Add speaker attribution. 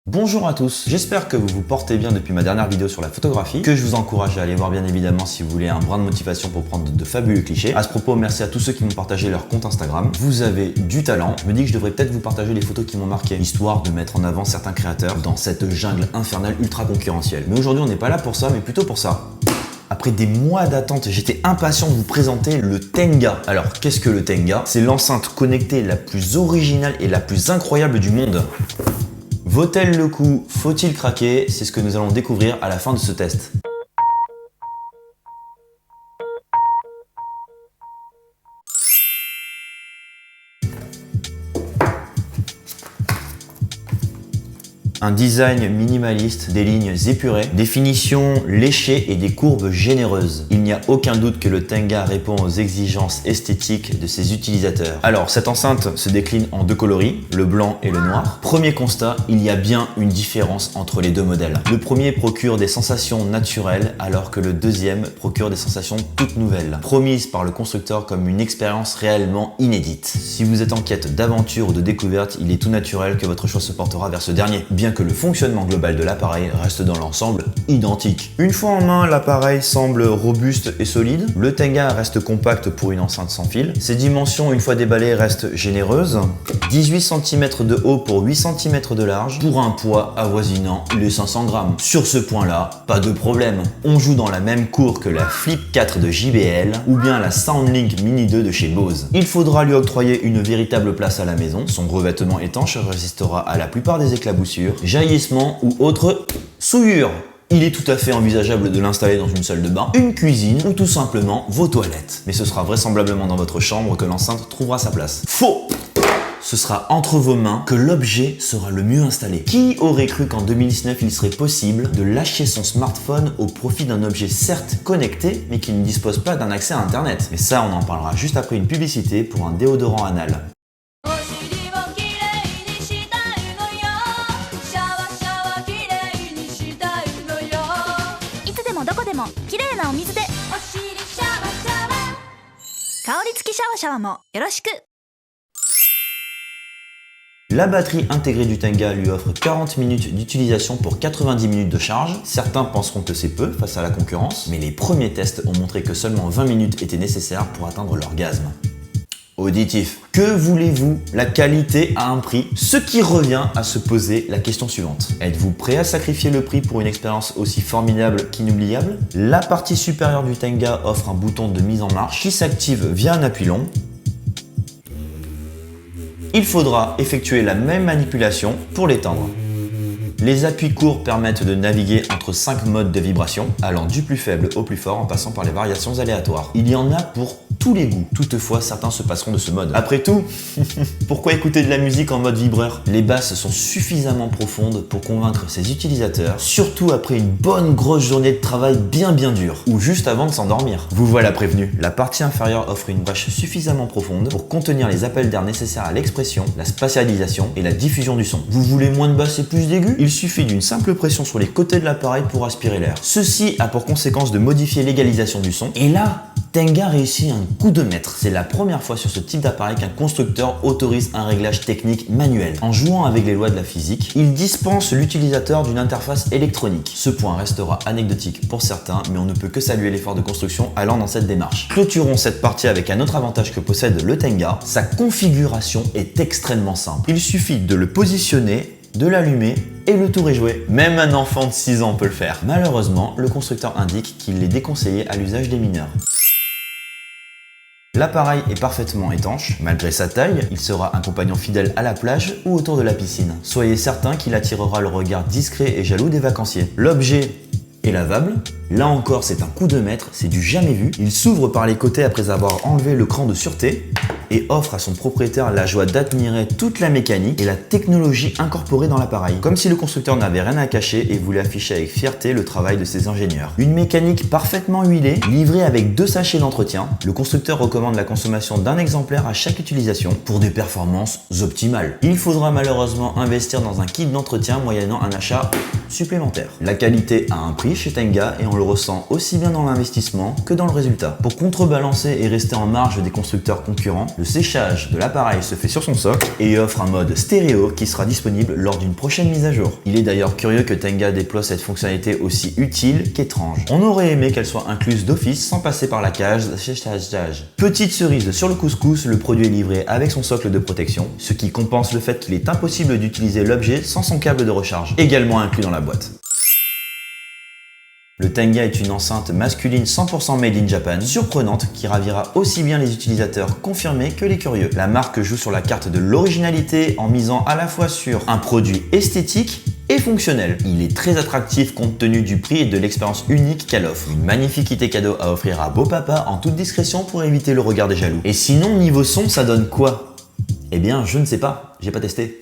Speaker 1: Bonjour à tous, j'espère que vous vous portez bien depuis ma dernière vidéo sur la photographie, que je vous encourage à aller voir bien évidemment si vous voulez un brin de motivation pour prendre de fabuleux clichés. À ce propos, merci à tous ceux qui m'ont partagé leur compte Instagram, vous avez du talent. Je me dis que je devrais peut-être vous partager les photos qui m'ont marqué, histoire de mettre en avant certains créateurs dans cette jungle infernale ultra concurrentielle. Mais aujourd'hui on n'est pas là pour ça, mais plutôt pour ça. Après des mois d'attente, j'étais impatient de vous présenter le Tenga. Alors, qu'est-ce que le Tenga? C'est l'enceinte connectée la plus originale et la plus incroyable du monde. Vaut-elle le coup? Faut-il craquer? C'est ce que nous allons découvrir à la fin de ce test. Un design minimaliste, des lignes épurées, des finitions léchées et des courbes généreuses. Il n'y a aucun doute que le Tenga répond aux exigences esthétiques de ses utilisateurs. Alors, cette enceinte se décline en deux coloris, le blanc et le noir. Premier constat, il y a bien une différence entre les deux modèles. Le premier procure des sensations naturelles, alors que le deuxième procure des sensations toutes nouvelles, promises par le constructeur comme une expérience réellement inédite. Si vous êtes en quête d'aventure ou de découverte, il est tout naturel que votre choix se portera vers ce dernier, bien que le fonctionnement global de l'appareil reste dans l'ensemble identique. Une fois en main, l'appareil semble robuste et solide. Le Tenga reste compact pour une enceinte sans fil. Ses dimensions, une fois déballées, restent généreuses. 18 cm de haut pour 8 cm de large, pour un poids avoisinant les 500 grammes. Sur ce point-là, pas de problème. On joue dans la même cour que la Flip 4 de JBL ou bien la Soundlink Mini 2 de chez Bose. Il faudra lui octroyer une véritable place à la maison. Son revêtement étanche résistera à la plupart des éclaboussures, jaillissements ou autres souillures. Il est tout à fait envisageable de l'installer dans une salle de bain, une cuisine ou tout simplement vos toilettes. Mais ce sera vraisemblablement dans votre chambre que l'enceinte trouvera sa place. Faux! Ce sera entre vos mains que l'objet sera le mieux installé. Qui aurait cru qu'en 2019 il serait possible de lâcher son smartphone au profit d'un objet certes connecté mais qui ne dispose pas d'un accès à internet? Mais ça on en parlera juste après une publicité pour un déodorant anal.
Speaker 2: どこでも綺麗なお水でお尻シャワシャワ香り付きシャワシャワもよろしく
Speaker 1: La batterie intégrée du Tenga lui offre 40 minutes d'utilisation pour 90 minutes de charge. Certains penseront que c'est peu face à la concurrence, mais les premiers tests ont montré que seulement 20 minutes étaient nécessaires pour atteindre l'orgasme. Auditif. Que voulez-vous? La qualité a un prix, ce qui revient à se poser la question suivante. Êtes-vous prêt à sacrifier le prix pour une expérience aussi formidable qu'inoubliable? La partie supérieure du Tenga offre un bouton de mise en marche qui s'active via un appui long. Il faudra effectuer la même manipulation pour l'éteindre. Les appuis courts permettent de naviguer entre 5 modes de vibration, allant du plus faible au plus fort en passant par les variations aléatoires. Il y en a pour tous les goûts. Toutefois, certains se passeront de ce mode. Après tout, pourquoi écouter de la musique en mode vibreur? Les basses sont suffisamment profondes pour convaincre ses utilisateurs, surtout après une bonne grosse journée de travail bien dure, ou juste avant de s'endormir. Vous voilà prévenu, la partie inférieure offre une brèche suffisamment profonde pour contenir les appels d'air nécessaires à l'expression, la spatialisation et la diffusion du son. Vous voulez moins de basses et plus d'aigus? Il suffit d'une simple pression sur les côtés de l'appareil pour aspirer l'air. Ceci a pour conséquence de modifier l'égalisation du son, et là, Tenga réussit un coup de maître. C'est la première fois sur ce type d'appareil qu'un constructeur autorise un réglage technique manuel. En jouant avec les lois de la physique, il dispense l'utilisateur d'une interface électronique. Ce point restera anecdotique pour certains, mais on ne peut que saluer l'effort de construction allant dans cette démarche. Clôturons cette partie avec un autre avantage que possède le Tenga. Sa configuration est extrêmement simple. Il suffit de le positionner, de l'allumer et le tour est joué. Même un enfant de 6 ans peut le faire. Malheureusement, le constructeur indique qu'il est déconseillé à l'usage des mineurs. L'appareil est parfaitement étanche. Malgré sa taille, il sera un compagnon fidèle à la plage ou autour de la piscine. Soyez certain qu'il attirera le regard discret et jaloux des vacanciers. L'objet est lavable. Là encore, c'est un coup de maître, c'est du jamais vu. Il s'ouvre par les côtés après avoir enlevé le cran de sûreté et offre à son propriétaire la joie d'admirer toute la mécanique et la technologie incorporée dans l'appareil. Comme si le constructeur n'avait rien à cacher et voulait afficher avec fierté le travail de ses ingénieurs. Une mécanique parfaitement huilée, livrée avec 2 sachets d'entretien. Le constructeur recommande la consommation d'un exemplaire à chaque utilisation pour des performances optimales. Il faudra malheureusement investir dans un kit d'entretien moyennant un achat supplémentaires. La qualité a un prix chez Tenga et on le ressent aussi bien dans l'investissement que dans le résultat. Pour contrebalancer et rester en marge des constructeurs concurrents, le séchage de l'appareil se fait sur son socle et offre un mode stéréo qui sera disponible lors d'une prochaine mise à jour. Il est d'ailleurs curieux que Tenga déploie cette fonctionnalité aussi utile qu'étrange. On aurait aimé qu'elle soit incluse d'office sans passer par la cage séchage. Petite cerise sur le couscous, le produit est livré avec son socle de protection, ce qui compense le fait qu'il est impossible d'utiliser l'objet sans son câble de recharge, également inclus dans la boîte. Le Tenga est une enceinte masculine 100% made in Japan, surprenante, qui ravira aussi bien les utilisateurs confirmés que les curieux. La marque joue sur la carte de l'originalité en misant à la fois sur un produit esthétique et fonctionnel. Il est très attractif compte tenu du prix et de l'expérience unique qu'elle offre. Une magnifique idée cadeau à offrir à beau papa en toute discrétion pour éviter le regard des jaloux. Et sinon, niveau son, ça donne quoi? Eh bien, je ne sais pas, j'ai pas testé.